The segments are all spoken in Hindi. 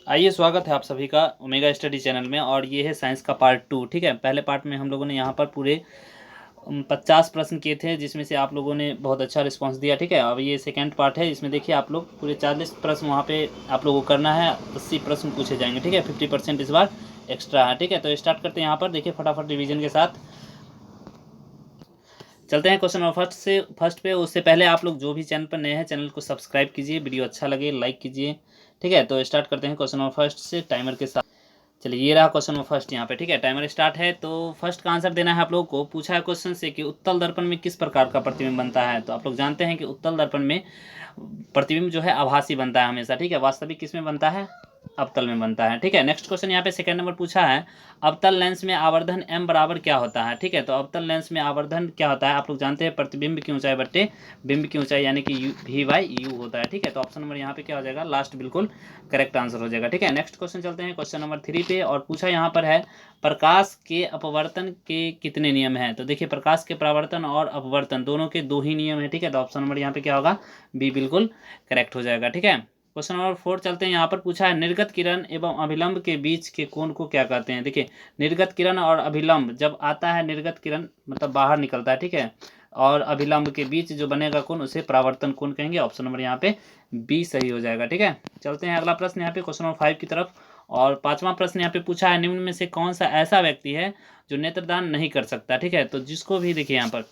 आइए, स्वागत है आप सभी का ओमेगा स्टडी चैनल में। और ये है साइंस का पार्ट 2। ठीक है, पहले पार्ट में हम लोगों ने यहाँ पर पूरे 50 प्रश्न किए थे, जिसमें से आप लोगों ने बहुत अच्छा रिस्पांस दिया। ठीक है, अब ये सेकंड पार्ट है। इसमें देखिए आप लोग पूरे 40 प्रश्न वहाँ पे आप लोगों को करना है। 80 प्रश्न पूछे जाएंगे। ठीक है, 50% इस बार एक्स्ट्रा है। ठीक है, तो स्टार्ट करते हैं। यहाँ पर देखिए फटाफट रिविजन के साथ चलते हैं क्वेश्चन नंबर फर्स्ट पे। उससे पहले आप लोग जो भी चैनल पर नए हैं, चैनल को सब्सक्राइब कीजिए, वीडियो अच्छा लगे लाइक कीजिए। ठीक है, तो स्टार्ट करते हैं क्वेश्चन नंबर फर्स्ट से टाइमर के साथ। चलिए, ये रहा क्वेश्चन नंबर फर्स्ट यहाँ पे। ठीक है, टाइमर स्टार्ट है। तो फर्स्ट का आंसर देना है आप लोगों को। पूछा है क्वेश्चन से कि उत्तल दर्पण में किस प्रकार का प्रतिबिंब बनता है। तो आप लोग जानते हैं कि उत्तल दर्पण में प्रतिबिंब जो है आभासी बनता है हमेशा। ठीक है, वास्तविक किस में बनता है? अवतल में बनता है। ठीक है, नेक्स्ट क्वेश्चन यहाँ पे सेकंड नंबर पूछा है, अवतल लेंस में आवर्धन m बराबर क्या होता है। ठीक है, तो अवतल लेंस में आवर्धन क्या होता है? आप लोग जानते हैं प्रतिबिंब की ऊंचाई बट्टे बिंब की ऊंचाई, यानी कि v/u होता है। ठीक है, तो ऑप्शन नंबर यहाँ पे क्या हो जाएगा? लास्ट बिल्कुल करेक्ट आंसर हो जाएगा। ठीक है, नेक्स्ट क्वेश्चन चलते हैं क्वेश्चन नंबर 3 पे। और पूछा यहाँ पर है, प्रकाश के अपवर्तन के कितने नियम हैं। तो देखिए, प्रकाश के परावर्तन और अपवर्तन दोनों के 2 ही नियम है। ठीक है, तो ऑप्शन नंबर यहाँ पे क्या होगा? बी बिल्कुल करेक्ट हो जाएगा। ठीक है, क्वेश्चन नंबर 4 चलते हैं। यहाँ पर पूछा है, निर्गत किरण एवं अभिलंब के बीच के कोण को क्या कहते हैं। देखिए, निर्गत किरण और अभिलंब जब आता है, निर्गत किरण मतलब बाहर निकलता है, ठीक है, और अभिलंब के बीच जो बनेगा कोण उसे परावर्तन कोण कहेंगे। ऑप्शन नंबर यहाँ पे बी सही हो जाएगा। ठीक है, चलते हैं अगला प्रश्न यहाँ पे क्वेश्चन नंबर 5 की तरफ। और पांचवा प्रश्न यहाँ पे पूछा है, निम्न में से कौन सा ऐसा व्यक्ति है जो नेत्रदान नहीं कर सकता। ठीक है, तो जिसको भी देखिए यहाँ पर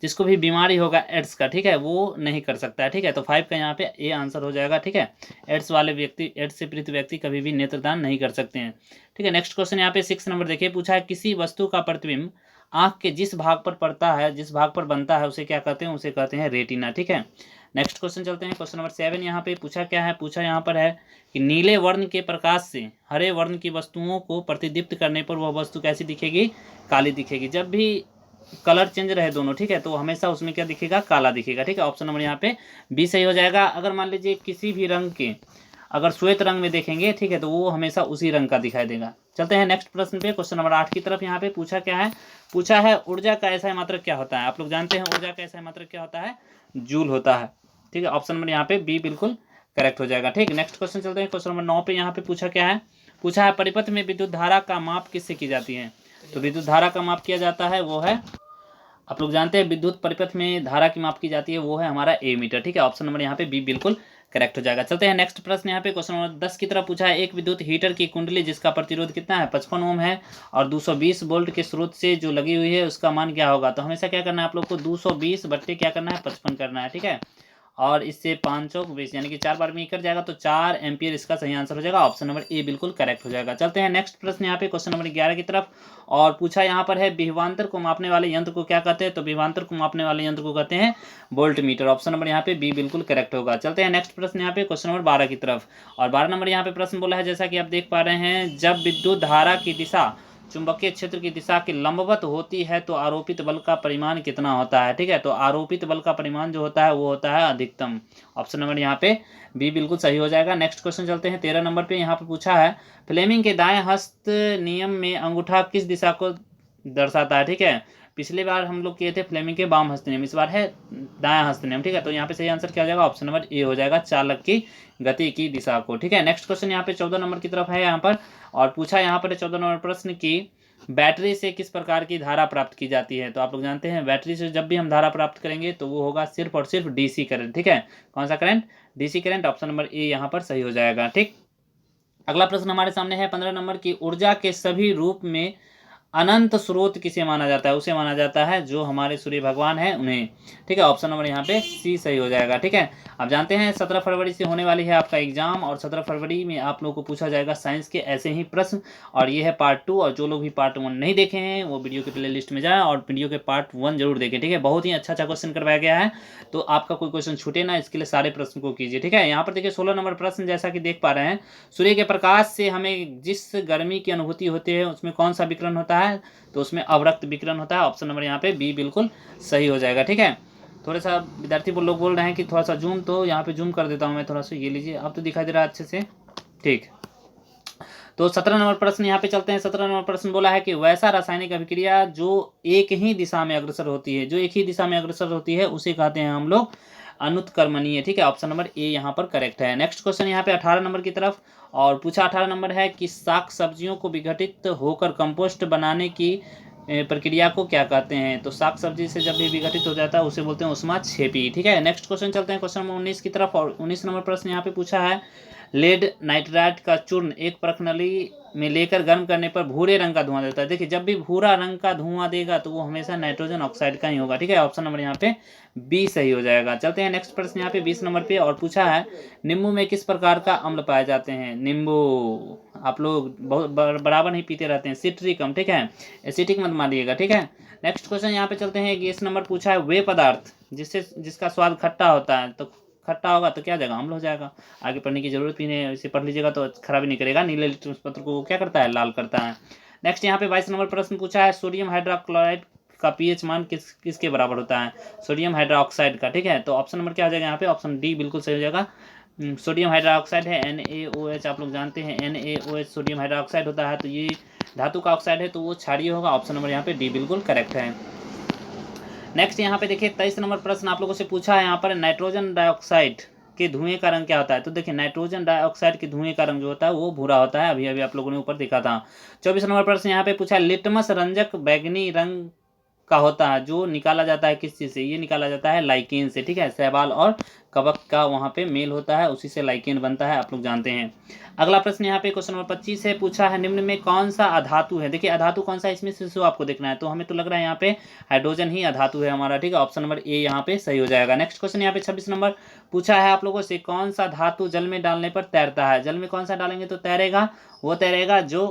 जिसको भी बीमारी होगा एड्स का, ठीक है, वो नहीं कर सकता है। ठीक है, तो 5 का यहाँ पे ए आंसर हो जाएगा। ठीक है, एड्स वाले व्यक्ति, एड्स से पीड़ित व्यक्ति कभी भी नेत्रदान नहीं कर सकते हैं। ठीक है, नेक्स्ट क्वेश्चन यहाँ पे 6 नंबर देखिए। पूछा है, किसी वस्तु का प्रतिबिंब आंख के जिस भाग पर पड़ता है, जिस भाग पर बनता है, उसे क्या कहते हैं? उसे कहते हैं रेटिना। ठीक है, नेक्स्ट क्वेश्चन चलते हैं क्वेश्चन नंबर 7। यहाँ पे पूछा क्या है? पूछा यहाँ पर है कि नीले वर्ण के प्रकाश से हरे वर्ण की वस्तुओं को प्रतिदीप्त करने पर वह वस्तु कैसी दिखेगी? काली दिखेगी। जब भी कलर चेंज रहे दोनों, ठीक है, तो हमेशा उसमें क्या दिखेगा? काला दिखेगा। ठीक है, ऑप्शन नंबर यहाँ पे बी सही हो जाएगा। अगर मान लीजिए किसी भी रंग के अगर श्वेत रंग में देखेंगे, ठीक है, तो वो हमेशा उसी रंग का दिखाई देगा। चलते हैं नेक्स्ट प्रश्न पे, क्वेश्चन नंबर 8 की तरफ। यहाँ पे पूछा क्या है? पूछा है, ऊर्जा का ऐसा मात्रक क्या होता है। आप लोग जानते हैं ऊर्जा का ऐसा मात्रक क्या होता है? जूल होता है। ठीक है, ऑप्शन नंबर यहाँ पे बी बिल्कुल करेक्ट हो जाएगा। ठीक, नेक्स्ट क्वेश्चन चलते हैं क्वेश्चन नंबर 9 पे। यहाँ पे पूछा क्या है? पूछा है, परिपथ में विद्युत धारा का माप किससे की जाती है। तो विद्युत धारा का माप किया जाता है, वो है, आप लोग जानते हैं विद्युत परिपथ में धारा की माप की जाती है, वो है हमारा ए मीटर। ठीक है, ऑप्शन नंबर यहाँ पे बी बिल्कुल करेक्ट हो जाएगा। चलते हैं नेक्स्ट प्रश्न यहाँ पे क्वेश्चन नंबर 10 की तरफ। पूछा है, एक विद्युत हीटर की कुंडली जिसका प्रतिरोध कितना है? 55 ओम है, और 220 वोल्ट के स्रोत से जो लगी हुई है उसका मान क्या होगा। तो हमेशा क्या करना है आप लोग को? 220 बट्टे क्या करना है? 55 करना है। ठीक है, और इससे 5 चौक 20, यानी कि 4 बार में कर जाएगा, तो 4 एम्पियर इसका सही आंसर हो जाएगा। ऑप्शन नंबर ए बिल्कुल करेक्ट हो जाएगा। चलते हैं नेक्स्ट प्रश्न यहाँ पे क्वेश्चन नंबर 11 की तरफ। और पूछा यहाँ पर है, विभवांतर को मापने वाले यंत्र को क्या कहते हैं। तो विभवांतर को मापने वाले यंत्र को कहते हैं वोल्ट मीटर। ऑप्शन नंबर यहाँ पे बी बिल्कुल करेक्ट होगा। चलते हैं नेक्स्ट प्रश्न यहाँ पे क्वेश्चन नंबर 12 की तरफ। और 12 नंबर यहाँ पे प्रश्न बोला है, जैसा कि आप देख पा रहे हैं, जब विद्युत धारा की दिशा चुंबकीय क्षेत्र की दिशा के लंबवत होती है तो आरोपित बल का परिमाण कितना होता है। ठीक है, तो आरोपित बल का परिमाण जो होता है वो होता है अधिकतम। ऑप्शन नंबर यहाँ पे बी बिल्कुल सही हो जाएगा। नेक्स्ट क्वेश्चन चलते हैं 13 नंबर पे। यहाँ पे पूछा है, फ्लेमिंग के दाएं हस्त नियम में अंगूठा किस दिशा को दर्शाता है। ठीक है, पिछली बार हम लोग किए थे फ्लेमिंग के बाम हस्त नियम, इस बार है दायां हस्त नियम। ठीक है, तो यहाँ पे सही आंसर क्या हो जाएगा? ऑप्शन नंबर ए हो जाएगा, चालक की गति की दिशा को। ठीक है, नेक्स्ट क्वेश्चन यहाँ पे 14 नंबर की तरफ है यहाँ पर। और पूछा यहाँ पर 14 नंबर प्रश्न की, बैटरी से किस प्रकार की धारा प्राप्त की जाती है। तो आप लोग जानते हैं बैटरी से जब भी हम धारा प्राप्त करेंगे तो वो होगा सिर्फ और सिर्फ डीसी करंट। ठीक है, कौन सा current? DC current. Option number A यहाँ पर सही हो जाएगा। ठीक, अगला प्रश्न हमारे सामने है 15 नंबर की, ऊर्जा के सभी रूप में अनंत स्रोत किसे माना जाता है। उसे माना जाता है जो हमारे सूर्य भगवान हैं उन्हें। ठीक है, ऑप्शन नंबर यहाँ पे सी सही हो जाएगा। ठीक है, आप जानते हैं 17 फरवरी से होने वाली है आपका एग्जाम, और 17 फरवरी में आप लोगों को पूछा जाएगा साइंस के ऐसे ही प्रश्न। और ये है पार्ट 2, और जो लोग भी पार्ट 1 नहीं देखे हैं वो वीडियो के प्ले लिस्ट में जाए और वीडियो के पार्ट 1 जरूर देखें। ठीक है, बहुत ही अच्छा क्वेश्चन करवाया गया है, तो आपका कोई क्वेश्चन छूटे ना, इसके लिए सारे प्रश्न को कीजिए। ठीक है, यहाँ पर देखिए 16 नंबर प्रश्न, जैसा कि देख पा रहे हैं, सूर्य के प्रकाश से हमें जिस गर्मी की अनुभूति होती है उसमें कौन सा विकिरण होता है। तो उसमें अवरक्त विकिरण होता है। ऑप्शन नंबर यहाँ पे बी बिल्कुल सही हो जाएगा। ठीक है, थोड़ा सा विद्यार्थी लोग बोल रहे हैं कि थोड़ा सा जूम, तो यहाँ पे जूम कर देता हूँ मैं थोड़ा सा, ये लीजिए, अब तो दिखाई दे रहा है अच्छे से। ठीक, तो 17 नंबर प्रश्न यहाँ पे चलते हैं। 17 नंबर प्रश्न बोला है कि वैसा रासायनिक अभिक्रिया जो एक ही दिशा में अग्रसर होती है, जो एक ही दिशा में अग्रसर होती है उसे कहते हैं हम लोग अनुत्कर्मणीय, ठीक है। ऑप्शन नंबर ए यहाँ पर करेक्ट है। नेक्स्ट क्वेश्चन यहाँ पे 18 नंबर की तरफ, और पूछा 18 नंबर है कि शाक सब्जियों को विघटित होकर कंपोस्ट बनाने की प्रक्रिया को क्या कहते हैं। तो शाक सब्जी से जब भी विघटित हो जाता है उसे बोलते हैं ऊष्माक्षेपी, ठीक है। नेक्स्ट क्वेश्चन चलते हैं क्वेश्चन नंबर 19 की तरफ, और 19 नंबर प्रश्न यहाँ पे पूछा है लेड नाइट्राइट का चूर्ण एक प्रखनली में लेकर गर्म करने पर भूरे रंग का धुआं देता है। देखिए जब भी भूरा रंग का धुआं देगा तो वो हमेशा नाइट्रोजन ऑक्साइड का ही होगा, ठीक है। ऑप्शन नंबर यहाँ पे बी सही हो जाएगा। चलते हैं नेक्स्ट प्रश्न यहाँ पे 20 नंबर पे, और पूछा है नींबू में किस प्रकार का अम्ल पाए जाते हैं। नींबू आप लोग बहुत बराबर नहीं पीते रहते हैं, सिट्रिकम, ठीक है, एसिटिक मत मारिएगा, ठीक है। नेक्स्ट क्वेश्चन यहाँ पे चलते हैं, 21 नंबर पूछा है वे पदार्थ जिसका स्वाद खट्टा होता है, तो खट्टा होगा तो क्या जाएगा, अम्ल हो जाएगा। आगे पढ़ने की जरूरत भी नहीं है, इसे पढ़ लीजिएगा तो खराबी नहीं करेगा। नीले लिटमस पत्र को क्या करता है, लाल करता है। नेक्स्ट यहाँ पे 22 नंबर प्रश्न पूछा है सोडियम हाइड्रोक्लोराइड का पीएच मान किसके बराबर होता है। सोडियम हाइड्रोक्साइड का, ठीक है। तो ऑप्शन नंबर क्या हो जाएगा यहाँ पे, ऑप्शन डी बिल्कुल सही हो जाएगा। सोडियम हाइड्रोक्साइड है NaOH, आप लोग जानते हैं NaOH सोडियम हाइड्रोक्साइड होता है, तो ये धातु का ऑक्साइड है तो वो क्षारीय होगा। ऑप्शन नंबर यहाँ पे डी बिल्कुल करेक्ट है। नेक्स्ट यहाँ पे देखिए 23 नंबर प्रश्न आप लोगों से पूछा है यहाँ पर नाइट्रोजन डाइऑक्साइड के धुएं का रंग क्या होता है। तो देखिए नाइट्रोजन डाइऑक्साइड के धुएं का रंग जो होता है वो भूरा होता है, अभी अभी आप लोगों ने ऊपर देखा था। 24 नंबर प्रश्न यहाँ पे पूछा है लिटमस रंजक बैगनी रंग का होता है जो निकाला जाता है किस चीज़ से। ये निकाला जाता है लाइकेन से, ठीक है। शैवाल और कवक का वहाँ पे मेल होता है, उसी से लाइकेन बनता है, आप लोग जानते हैं। अगला प्रश्न यहाँ पे क्वेश्चन नंबर 25 है, पूछा है निम्न में कौन सा अधातु है। देखिए अधातु कौन सा है इसमें से आपको देखना है, तो हमें तो लग रहा है यहाँ पे हाइड्रोजन ही अधातु है हमारा, ठीक है। ऑप्शन नंबर ए यहाँ पे सही हो जाएगा। नेक्स्ट क्वेश्चन यहाँ पे 26 नंबर पूछा है आप लोगों से कौन सा धातु जल में डालने पर तैरता है। जल में कौन सा डालेंगे तो तैरेगा, वो तैरेगा जो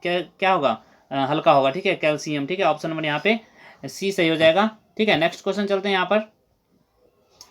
क्या होगा, हल्का होगा, ठीक है, कैल्शियम, ठीक है। ऑप्शन नंबर यहाँ पे सी सही हो जाएगा, ठीक है। नेक्स्ट क्वेश्चन चलते हैं यहाँ पर,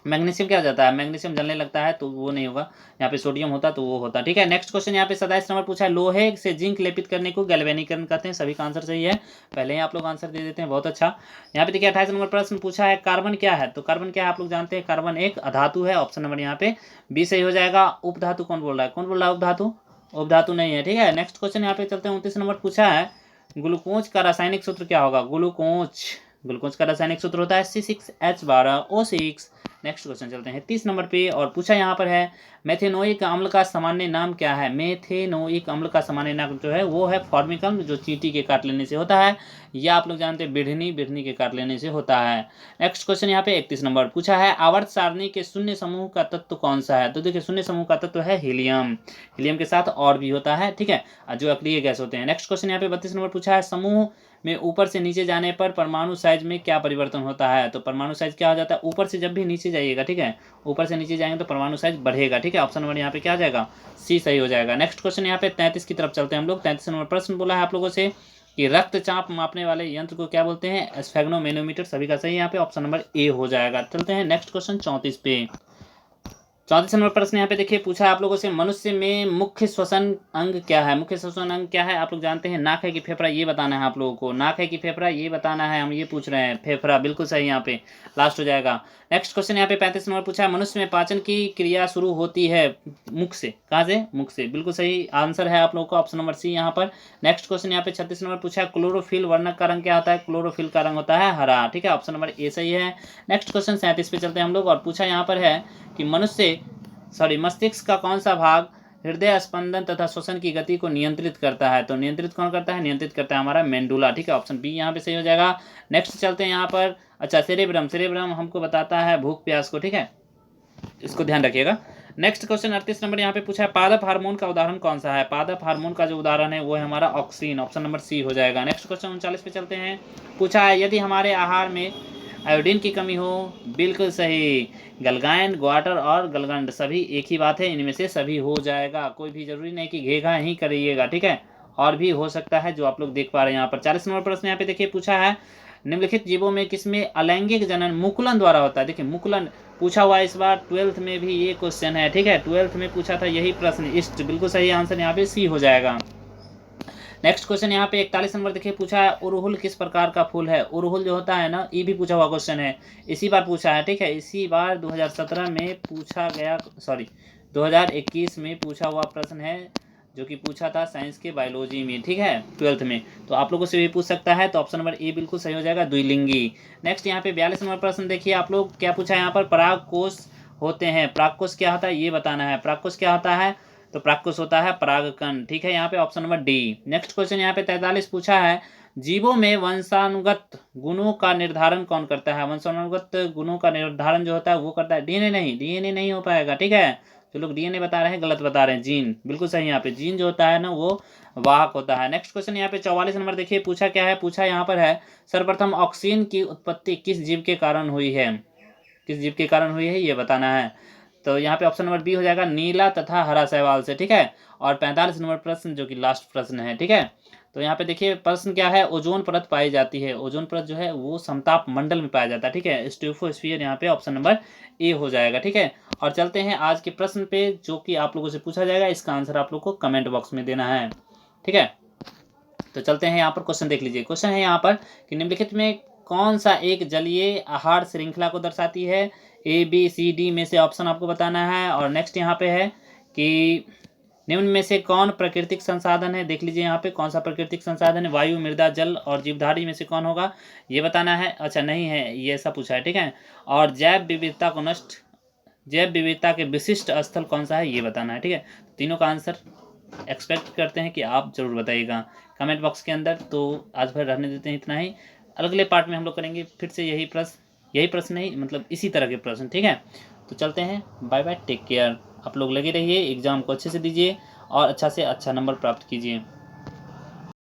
मैग्नीशियम क्या हो जाता है, मैग्नीशियम जलने लगता है तो वो नहीं होगा, यहाँ पे सोडियम होता तो वो होता, ठीक है। नेक्स्ट क्वेश्चन यहाँ पे 27 नंबर पूछा है लोहे से जिंक लेपित करने को गैल्वेनीकरण कहते हैं। सभी का आंसर सही है, पहले ही आप लोग आंसर दे देते हैं, बहुत अच्छा। यहाँ पे देखिए 28 नंबर प्रश्न पूछा है कार्बन क्या है। तो कार्बन क्या है आप लोग जानते हैं, कार्बन एक अधातु है। ऑप्शन नंबर यहाँ पे बी सही हो जाएगा। उपधातु कौन बोल रहा है, कौन बोल रहा है उपधातु, उपधातु नहीं है, ठीक है। नेक्स्ट क्वेश्चन यहाँ पे चलते हैं 29 नंबर पूछा है ग्लूकोज का रासायनिक सूत्र क्या होगा। ग्लूकोज का रासायनिक सूत्र होता है C6H12O6। नेक्स्ट क्वेश्चन चलते हैं 30 नंबर पे, और पूछा यहाँ पर है मेथेनोइक अम्ल का सामान्य नाम क्या है। मेथेनोइक अम्ल का सामान्य नाम जो है वो है फॉर्मिक अम्ल, जो चींटी के काट लेने से होता है, या आप लोग जानते हैं बिढ़नी के काट लेने से होता है। नेक्स्ट क्वेश्चन यहाँ पे 31 नंबर पूछा है आवर्त सारणी के शून्य समूह का तत्व कौन सा है। तो देखिए शून्य समूह का तत्व है हीलियम, हीलियम के साथ और भी होता है, ठीक है, जो अक्रिय गैस होते हैं। नेक्स्ट क्वेश्चन यहाँ पे 32 नंबर पूछा है समूह में ऊपर से नीचे जाने पर परमाणु साइज में क्या परिवर्तन होता है। तो परमाणु साइज क्या हो जाता है, ऊपर से जब भी नीचे जाइएगा, ठीक है, ऊपर से नीचे जाएंगे तो परमाणु साइज बढ़ेगा, ठीक है। ऑप्शन नंबर यहाँ पे क्या आ जाएगा, सी सही हो जाएगा। नेक्स्ट क्वेश्चन यहाँ पे 33 की तरफ चलते हैं हम लोग। 33 नंबर प्रश्न बोला है आप लोगों से कि रक्तचाप मापने वाले यंत्र को क्या बोलते हैं, स्फेग्नोमेनोमीटर। सभी का सही यहाँ पे ऑप्शन नंबर ए हो जाएगा। चलते हैं नेक्स्ट क्वेश्चन 34 पे। 34 नंबर प्रश्न यहाँ पे देखिए पूछा है आप लोगों से मनुष्य में मुख्य श्वसन अंग क्या है। मुख्य श्वसन अंग क्या है आप लोग जानते हैं, नाक है कि फेफड़ा, ये बताना है आप लोगों को। नाक है कि फेफड़ा ये बताना है, हम ये पूछ रहे हैं। फेफड़ा बिल्कुल सही यहाँ पे लास्ट हो जाएगा। नेक्स्ट क्वेश्चन यहाँ पे 35 नंबर पूछा है मनुष्य में पाचन की क्रिया शुरू होती है मुख से। कहाँ से, मुख से, बिल्कुल सही आंसर है आप लोगों का ऑप्शन नंबर सी यहाँ पर। नेक्स्ट क्वेश्चन यहाँ पे 36 नंबर पूछा है क्लोरोफिल वर्णक का रंग क्या होता है। क्लोरोफिल का रंग होता है हरा, ठीक है, ऑप्शन नंबर ए सही है। नेक्स्ट क्वेश्चन 37 पे चलते हैं हम लोग, और पूछा यहाँ पर है कि मस्तिष्क का कौन सा भाग हृदय स्पंदन तथा श्वसन की गति को नियंत्रित करता है। तो नियंत्रित कौन करता है, नियंत्रित करता है हमारा मेंडुला, ठीक है, ऑप्शन बी यहाँ पे सही हो जाएगा। नेक्स्ट चलते हैं यहाँ पर, अच्छा सेरेब्रम हमको बताता है भूख प्यास को, ठीक है, इसको ध्यान रखिएगा। नेक्स्ट क्वेश्चन 38 नंबर यहाँ पे पूछा है पादप हार्मोन का उदाहरण कौन सा है। पादप हार्मोन का जो उदाहरण है वो है हमारा ऑक्सीन, ऑप्शन नंबर सी हो जाएगा। नेक्स्ट क्वेश्चन 39 पे चलते हैं, पूछा है यदि हमारे आहार में आयोडीन की कमी हो। बिल्कुल सही, गलगायन, ग्वाटर और गलगंड सभी एक ही बात है, इनमें से सभी हो जाएगा, कोई भी जरूरी नहीं कि घेघा ही करिएगा, ठीक है, और भी हो सकता है जो आप लोग देख पा रहे हैं यहाँ पर। 40 नंबर प्रश्न यहाँ पे देखिए पूछा है निम्नलिखित जीवों में किसमें अलैंगिक जनन मुकुलन द्वारा होता है। देखिए मुकुलन पूछा हुआ इस बार 12th में भी ये क्वेश्चन है, ठीक है, 12th में पूछा था यही प्रश्न, इष्ट, बिल्कुल सही आंसर यहाँ पे सी हो जाएगा। नेक्स्ट क्वेश्चन यहाँ पे 41 नंबर देखिए पूछा है उड़हुल किस प्रकार का फूल है। उड़हुल जो होता है ना, ये भी पूछा हुआ क्वेश्चन है, इसी बार पूछा है, ठीक है, इसी बार 2017 में पूछा गया, 2021 में पूछा हुआ प्रश्न है, जो कि पूछा था साइंस के बायोलॉजी में, ठीक है, 12th में, तो आप लोगों से भी पूछ सकता है, तो ऑप्शन नंबर ए बिल्कुल सही हो जाएगा, द्विलिंगी। नेक्स्ट यहाँ पे 42 नंबर प्रश्न देखिए आप लोग क्या पूछा है यहाँ पर पराग कोष होते हैं। परागकोश क्या होता है ये बताना है। परागकोश क्या होता है, तो परागकोश होता है परागकण। ठीक है, यहाँ पे option number D. Next question यहाँ पे 43 पूछा है, जीवों में वंशानुगत गुणों का निर्धारण कौन करता है। वंशानुगत गुणों का निर्धारण जो होता है वो करता है डीएनए। नहीं, डीएनए नहीं हो पाएगा। ठीक है, जो लोग डीएनए बता रहे हैं गलत बता रहे हैं, जीन बिल्कुल सही। यहाँ पे जीन जो होता है ना वो वाहक होता है। नेक्स्ट क्वेश्चन यहाँ पे 44 नंबर देखिए, पूछा क्या है, पूछा यहाँ पर है सर्वप्रथम ऑक्सीजन की उत्पत्ति किस जीव के कारण हुई है। किस जीव के कारण हुई है ये बताना है। तो यहाँ पे ऑप्शन नंबर बी हो जाएगा, नीला तथा हरा शैवाल से। ठीक है, और 45 नंबर प्रश्न जो कि लास्ट प्रश्न है। ठीक है, तो यहाँ पे देखिए प्रश्न क्या है, ओजोन परत पाई जाती है। ओजोन परत जो है वो समताप मंडल में पाया जाता है। ठीक है, स्ट्रेटोस्फीयर यहाँ पे ऑप्शन नंबर ए हो जाएगा। ठीक है, और चलते हैं आज के प्रश्न पे जो कि आप लोगों से पूछा जाएगा। इसका आंसर आप लोग को कमेंट बॉक्स में देना है। ठीक है, तो चलते हैं यहाँ पर क्वेश्चन देख लीजिए। क्वेश्चन है यहाँ पर कि निम्नलिखित में कौन सा एक जलीय आहार श्रृंखला को दर्शाती है। ए बी सी डी में से ऑप्शन आपको बताना है। और नेक्स्ट यहाँ पे है कि निम्न में से कौन प्राकृतिक संसाधन है। देख लीजिए यहाँ पे कौन सा प्राकृतिक संसाधन है, वायु, मृदा, जल और जीवधारी में से कौन होगा ये बताना है। अच्छा नहीं है, ये ऐसा पूछा है। ठीक है, और जैव विविधता के विशिष्ट स्थल कौन सा है ये बताना है। ठीक है, तीनों का आंसर एक्सपेक्ट करते हैं कि आप जरूर बताइएगा कमेंट बॉक्स के अंदर। तो आज भर रहने देते हैं इतना ही। अगले पार्ट में हम लोग करेंगे फिर से यही प्रश्न नहीं, मतलब इसी तरह के प्रश्न। ठीक है, तो चलते हैं, बाय बाय, टेक केयर। आप लोग लगे रहिए, एग्ज़ाम को अच्छे से दीजिए और अच्छा से अच्छा नंबर प्राप्त कीजिए।